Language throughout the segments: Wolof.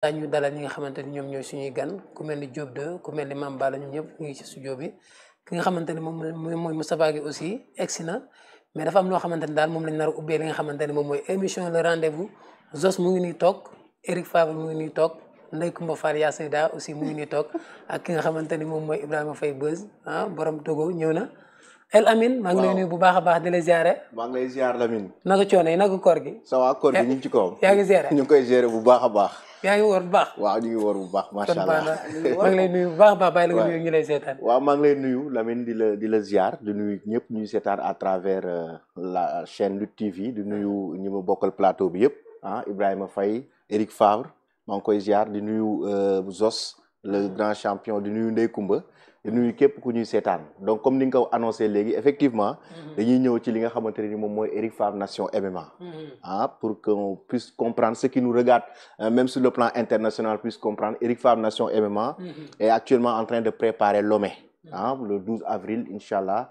daañu dalal ñi nga xamante ni ñoom ñooy suñuy gan ku mel ni Diop 2 ku mel ni Mame Balla ñoom ñëpp ñu ngi ci studio bi ki nga xamante ni moom mooy Moustapha Gueye aussi egsi na mais dafa am loo xamante ni daal moom lañ nar a ubbee li nga xamante ni moom mooy émission le rendez-vous Zos mu ngi nii toog Eric Favre mu ngi nii toog Ndeye Coumba Fall Ya Seyda aussi mu ngi nii toog ak ki nga xamante ni moom mooy Ibrahima Faye Beuz borom Togo ñëw na El Amin maa ngi lay nuyu bu baax a baax di la ziare. maa ngi lay ziar Lamine. naka coono yi naka koor gi. ça va koor gi ñu ngi ci kawam. yaa ngi ziare ñu ngi koy gérer bu baax a baax. yaa ngi woor bu baax. waaw ñu ngi woor bu baax macha allah. maa ngi lay nuyu bu baax a baax bàyyi la nga nuyu ñu lay seetaan. waaw maa ngi lay nuyu Lamine di la ziar di nuyu ñëpp ñuy seetaan à travers la chaîne Lutte TV di nuyu ñi ma bokkal plateau bi yëpp Ibrahima Faye Eric Favre maa ngi koy ziar di nuyu Zos le grand champion di nuyu Ndeye Coumba. di nuyu képp ku ñuy seetaan donc comme ni nga ko annoncé léegi effectivement dañuy ñëw ci li nga xamante ne ni moom mooy Eric Favre Nation MMA pour qu'on puisse comprendre ce qui nous regarde même sur le plan international puisse comprendre Eric Favre Nation MMA est actuellement en train de préparer Lomé le 12 avril Inch'Allah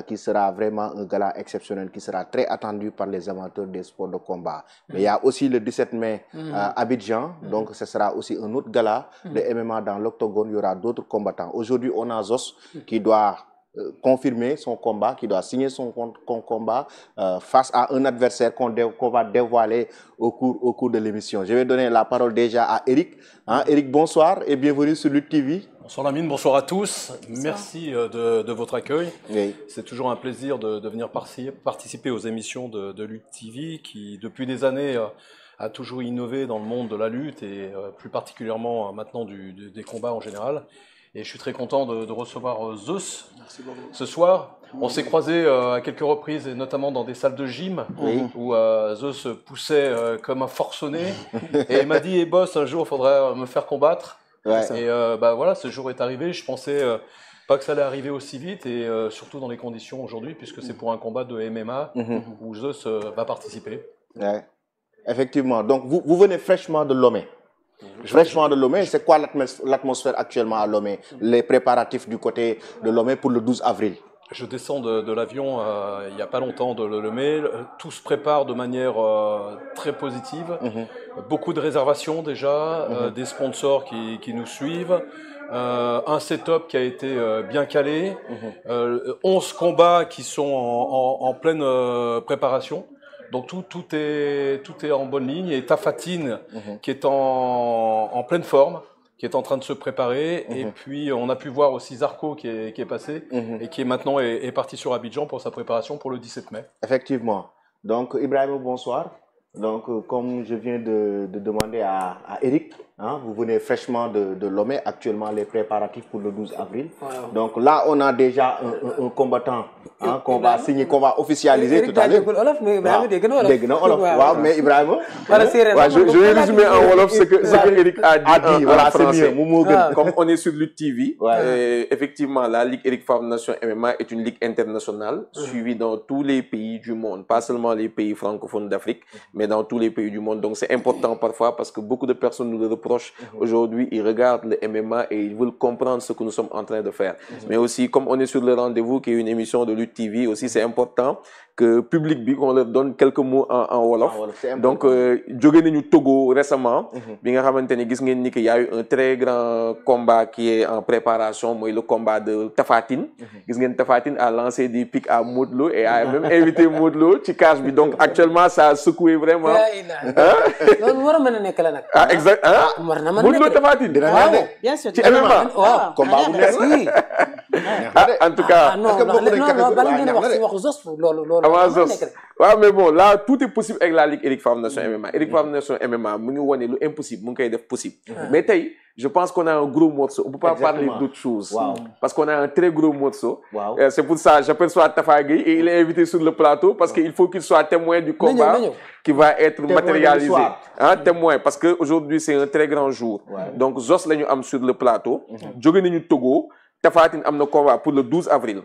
qui sera vraiment un gala exceptionnel qui sera très attendu par les amateurs des sports de combat mais il y a aussi le 17 mai à Abidjan donc ce sera aussi un autre gala de MMA dans l'octogone. Il y aura d'autres combattants. Aujourd'hui on a Zos qui doit confirmer son combat, qui doit signer son combat face à un adversaire qu'on va dévoiler au cours de l'émission. Je vais donner la parole déjà à Eric. Eric, bonsoir et bienvenue sur Lutte TV. Bonsoir Lamine, bonsoir à tous. Bonsoir. Merci de votre accueil. Oui. C'est toujours un plaisir de venir participer aux émissions de Lutte TV qui, depuis des années, a toujours innové dans le monde de la lutte et plus particulièrement maintenant des combats en général. Et je suis très content de recevoir Zeus ce soir. On s'est croisés à quelques reprises, et notamment dans des salles de gym, où Zeus poussait comme un forcené. Et il m'a dit, hey, boss, un jour, il faudrait me faire combattre. Ouais. Et voilà, ce jour est arrivé. Je pensais pas que ça allait arriver aussi vite, et surtout dans les conditions aujourd'hui, puisque c'est pour un combat de MMA où Zeus va participer. Ouais. Effectivement. Donc, vous venez fraîchement de Lomé. Fraîchement de Lomé, c'est quoi l'atmosphère actuellement à Lomé? Les préparatifs du côté de Lomé pour le 12 avril? Je descends de l'avion il n'y a pas longtemps de Lomé. Tout se prépare de manière très positive. Beaucoup de réservations déjà, des sponsors qui nous suivent. Un setup qui a été bien calé. 11 combats qui sont en pleine préparation. Donc tout est en bonne ligne, et Tafatine qui est en pleine forme, qui est en train de se préparer, et puis on a pu voir aussi Zarco qui est passé et qui maintenant est parti sur Abidjan pour sa préparation pour le 17 mai. Effectivement. Donc Ibrahim, bonsoir. Donc comme je viens de demander à Eric, vous venez fraîchement de Lomé, actuellement les préparatifs pour le 12 avril. Wow. Donc là on a déjà un combattant qu'on va signer, qu'on va officialiser tout à l'heure. Mais Ibrahim, je vais résumer en Wolof ce que Eric a dit. Voilà, c'est mieux. Comme on est sur Lutte TV, effectivement la Ligue Eric Favre Nation MMA est une ligue internationale suivie dans tous les pays du monde, pas seulement les pays francophones d'Afrique, mais dans tous les pays du monde. Donc c'est important parfois parce que beaucoup de personnes nous le reprochent. Aujourd'hui, ils regardent le MMA et ils veulent comprendre ce que nous sommes en train de faire. Mais aussi, comme on est sur le rendez-vous, qui est une émission de Lutte TV, aussi c'est important que public qu'on leur donne quelques mots en Wolof. Donc, jóge nañu Togo récemment. Bi nga xamanteni gis ngeen ni qu'il y a eu un très grand combat qui est en préparation, moi le combat de Tafatine. Gis ngeen Tafatine a lancé des pics à Modou Lo et a même invité Modou Lo ci cage bi. Donc actuellement ça a secoué vraiment. Loolu war a mën a nekk la nag. Exact. Modou Lo Tafatine. Bien sûr. Ci MMA. Combat bu neex. En tout cas. Non, bala ngeen wax ci waxu Zos loolu. Ouais, mais bon, là, tout est possible avec la Ligue Eric Favre Nation MMA. Eric Favre Nation MMA, nous avons l'impossible, nous avons possible. Mais je pense qu'on a un gros morceau. On ne peut pas parler d'autre chose. Parce qu'on a un très gros morceau. C'est pour ça, j'aperçois Tafagui et il est invité sur le plateau parce qu'il faut qu'il soit témoin du combat qui va être matérialisé. Témoin, parce qu'aujourd'hui, c'est un très grand jour. Donc, Zos, là, nous sommes sur le plateau. Nous Togo. Tafatine am na combat pour le 12 avril.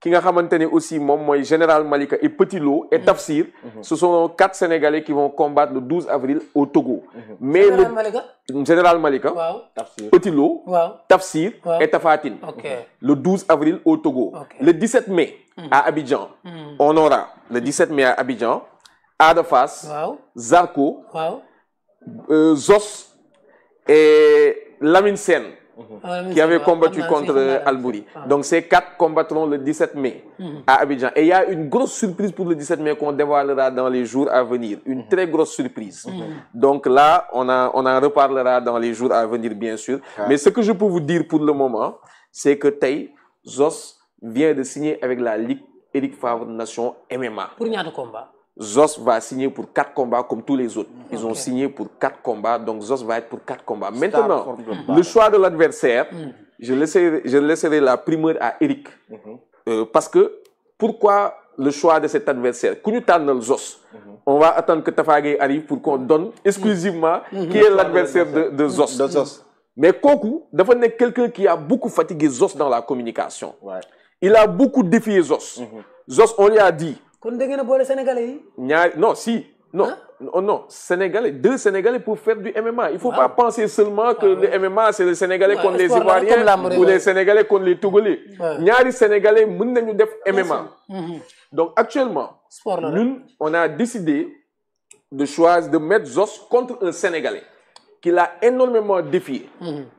Ki nga xamantene aussi mom moy Général Malika et Petit Lo et Tafsir, ce sont 4 Sénégalais qui vont combattre le 12 avril au Togo. Mais Général Malika, Petit Lo, Tafsir et Tafatine. Le 12 avril au Togo. Le 17 mai à Abidjan, on aura le 17 mai à Abidjan, Ada Fass, Zarko, Zos et Lamine Sène, qui avait combattu contre Albouri. Donc ces 4 combattront le 17 mai à Abidjan. Et il y a une grosse surprise pour le 17 mai qu'on dévoilera dans les jours à venir. Une très grosse surprise. Donc là, on en reparlera dans les jours à venir, bien sûr. Mais ce que je peux vous dire pour le moment, c'est que Tay, Zos vient de signer avec la Ligue Eric Favre Nation MMA. Pour ñaata combat? Zos va signer pour 4 combats comme tous les autres. Ils ont signé pour 4 combats, donc Zos va être pour 4 combats. Maintenant, le choix de l'adversaire, je laisserai la primeur à Eric. Parce que, pourquoi le choix de cet adversaire? Zos. On va attendre que Tafa Gueye arrive pour qu'on donne exclusivement qui est l'adversaire de Zos. Mais Koku, dafa nekk quelqu'un qui a beaucoup fatigué Zos dans la communication. Il a beaucoup défié Zos. Zos, on lui a dit... Kon da ngeen a boole Sénégalais yi? Non, si. Non. Non. Sénégalais, 2 Sénégalais pour faire du MMA. Il ne faut pas penser seulement que le MMA, c'est les Sénégalais contre les Ivoiriens ou les Sénégalais contre les Togolais. Ñaari Sénégalais mën nañu def MMA. Donc actuellement, nous, on a décidé de choisir de mettre Zos contre un Sénégalais qu'il a énormément défié.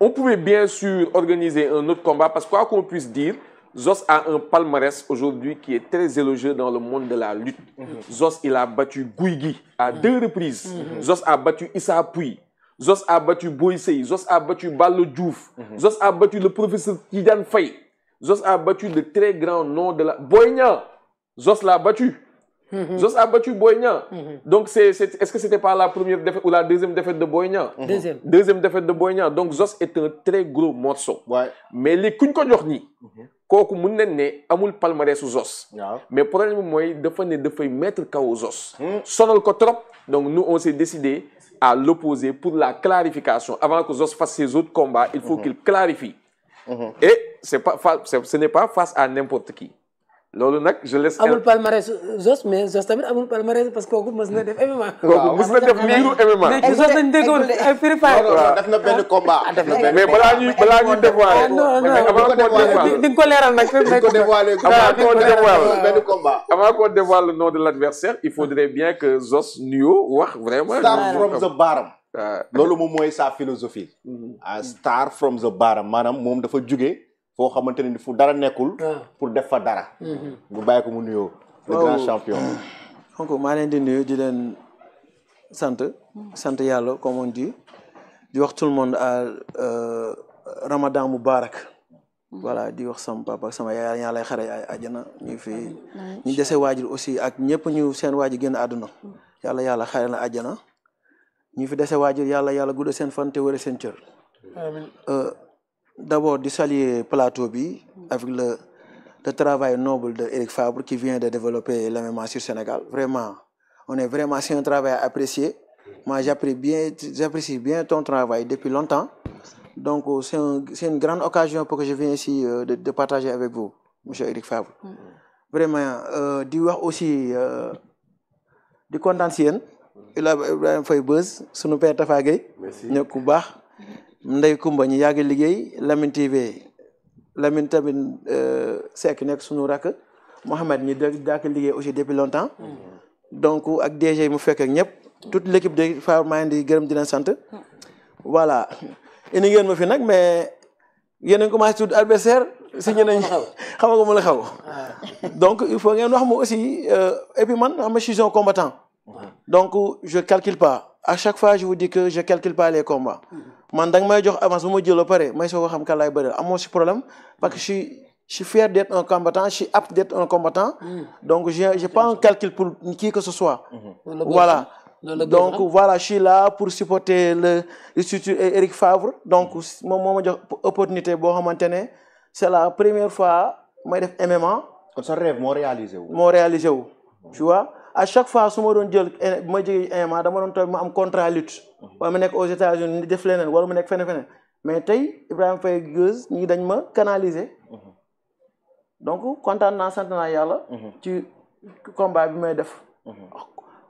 On pouvait bien sûr organiser un autre combat parce que quoi qu'on puisse dire, Zos a un palmarès aujourd'hui qui est très élogieux dans le monde de la lutte. Zos, il a battu Guigui à 2 reprises. Zos a battu Issa Pouye. Zos a battu Boy Sey. Zos a battu Ballo Diouf. Zos a battu le professeur Tidiane Faye. Zos a battu de très grands noms de la... Boy Niang. Zos l'a battu. Zos a battu Boy Niang. Donc, est-ce que c'était pas la première défaite ou la deuxième défaite de Boy Niang? Deuxième défaite de Boy Niang. Donc, Zos est un très gros morceau. Mais les kuñ ko jox ni kooku mën nañ ne amul palmarès su Zos. Mais problème bi mooy dafa ne dafay mettre KO Zos. Sonal ko trop. Donc nous on s'est décidé à l'opposer pour la clarification. Avant que Zos fasse ses autres combats, il faut qu'il clarifie. Et ce n'est pas face à n'importe qui. loolu nag je laisse. amul palmarès Zos mais Zos tamit amul palmarès parce que kooku mës na def MMA. kooku mës na def mbiru MMA. mais Zos lañ déggoon ay Free Fire. def na benn combat. mais balaa ñuy dévoiler. non di nga ko leeral nag. di ko dévoiler avant qu'on dévoile le nom de l'adversaire, il faudrait bien que Zos nuyoo wax vraiment. Start from the bottom. loolu moom mooy sa philosophie. Start from the bottom maanaam moom dafa jóge. foo xamante ni fu dara nekkul. pour def fa dara. bu bàyyi ko mu nuyoo. le grand champion. donc maa leen di nuyu di leen sant yàlla comme on dit di wax tout le monde à Ramadan Moubarak. voilà di wax sama papa ak sama yaay ñaa lay xare ay àjjana ñu fi ñu dese waajur aussi ak ñëpp ñu seen waajur génn àdduna. yàlla xare na àjjana ñu fi dese waajur yàlla guddal seen fan te wëre seen cër. amiin. D'abord, de saluer Plateau bi avec le travail noble de Eric Favre qui vient de développer l'MMA sur Sénégal. Vraiment, c'est un travail à apprécier. Moi, j'apprécie bien ton travail depuis longtemps. Donc, c'est une grande occasion pour que je vienne ici de partager avec vous, monsieur Eric Favre. Vraiment, di wax aussi di kontaan si yéen. Ibrahima Faye Beuz sunu père Tafa Gueye. Merci ñëpp ku baax. Ndey Kumba ñu yàgg liggéey Lamine TV Lamine tamit Seck nekk suñu rakk Mohamed ñi daak liggéey aussi depuis longtemps donc ak DG mu fekk ak ñëpp toute l'équipe de Favre maa ngi di gërëm di leen sant voilà indi ngeen ma fi nag mais yéen a ngi commencé tudd adversaire si ñu nañ xamaga mu la xaw donc il faut ngeen wax ma aussi et puis man je suis un combattant donc je calcule pas à chaque fois je vous dis que je calcule pas les combats man danga may jox avance bu ma jël ba pare may soo ko xam kan laay bëri amoo si problème parce que je suis fier d'être un combattant je suis apte d'être un combattant donc j'ai pas un calcul pour qui que ce soit voilà donc voilà je suis là pour supporter le structure Eric Favre donc moom moo ma jox opportunité boo xamante ne c'est la première fois may def MMA kon sa rêve moo réalisé wu tu vois à chaque fois su ma doon jël ma jógee MMA dama doon toog ma am contrat lutte wala ma nekk aux États-Unis def leneen wala ma nekk feneen mais tey Ibrahima Faye Beuz ñi dañ ma canaliser donc kontaan naa sant naa yàlla ci combat bi may def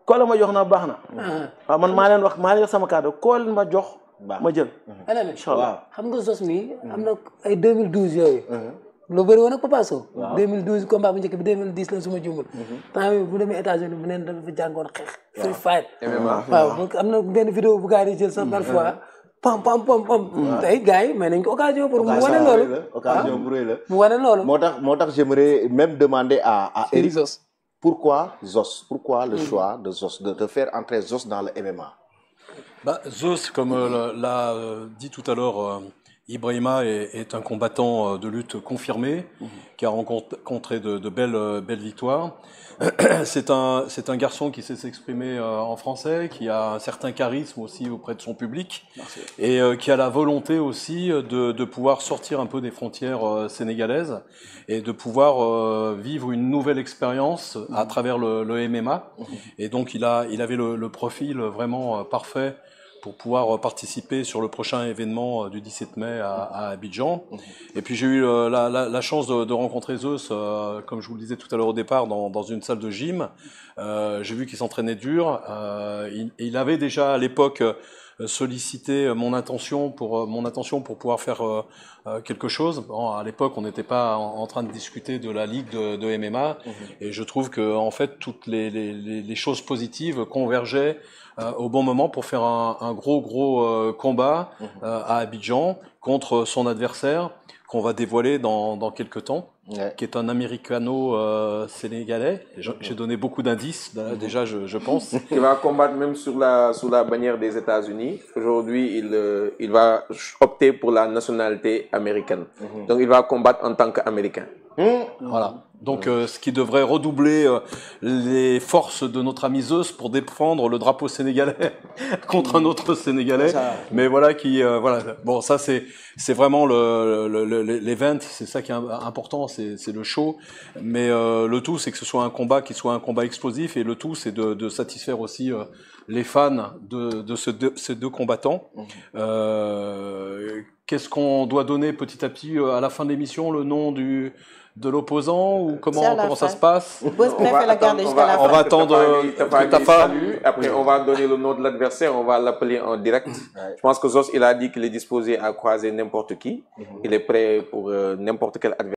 koo la ma jox na baax na waaw man maa leen wax sama kàddu koo leen ma jox ma jël inchallah xam nga Zos mi am na ay 2012 yooyu lu bëri woon ak Papa Sow 2012 combat bu njëkk bi 2010 la suma jumul temps bi bu demee États-Unis bu neen dafa jàngoon xeex Free Fire waaw am na benn vidéo bu gars yi jël sax parfois pam pam pam pam. tey gars yi mais nañ ko occasion pour mu wane loolu. occasion bu rëy la. mu wane loolu. moo tax j'aimerais même demander à Eric Zos. pourquoi Zos, pourquoi le choix de Zos, de faire entrer Zos dans le MMA. Bah, Zos, comme l'a dit tout à l'heure Ibrahima, est un combattant de lutte confirmé, qui a rencontré de belles victoires. C'est un garçon qui sait s'exprimer en français, qui a un certain charisme aussi auprès de son public. Merci. Et qui a la volonté aussi de pouvoir sortir un peu des frontières sénégalaises et de pouvoir vivre une nouvelle expérience à travers le MMA. Et donc il avait le profil vraiment parfait pour pouvoir participer sur le prochain événement du 17 mai à Abidjan. Et puis j'ai eu la chance de rencontrer Zeus, comme je vous le disais tout à l'heure au départ, dans une salle de gym. J'ai vu qu'il s'entraînait dur. Il avait déjà à l'époque sollicité mon attention pour pouvoir faire quelque chose. Bon, à l'époque, on n'était pas en train de discuter de la ligue de MMA, et je trouve que en fait toutes les choses positives convergeaient au bon moment pour faire un gros combat à Abidjan contre son adversaire qu'on va dévoiler dans quelques temps, qui est un américano-sénégalais. J'ai donné beaucoup d'indices, déjà, je pense. Il va combattre même sous la bannière des États-Unis. Aujourd'hui, il va opter pour la nationalité américaine. Donc, il va combattre en tant qu'Américain. Voilà. Donc, ce qui devrait redoubler les forces de notre ami Zeus pour défendre le drapeau sénégalais contre un autre Sénégalais. Mais voilà, voilà. Bon, ça c'est vraiment l'event, c'est ça qui est important, c'est le show. Mais le tout, c'est que ce soit un combat qui soit un combat explosif, et le tout, c'est de satisfaire aussi les fans de ces deux combattants. Qu'est-ce qu'on doit donner petit à petit à la fin de l'émission, le nom de l'opposant, ou comment ça se passe? On va attendre que Tafa. Après, on va donner le nom de l'adversaire, on va l'appeler en direct. Je pense que Zos, il a dit qu'il est disposé à croiser n'importe qui. Il est prêt pour n'importe quel adversaire.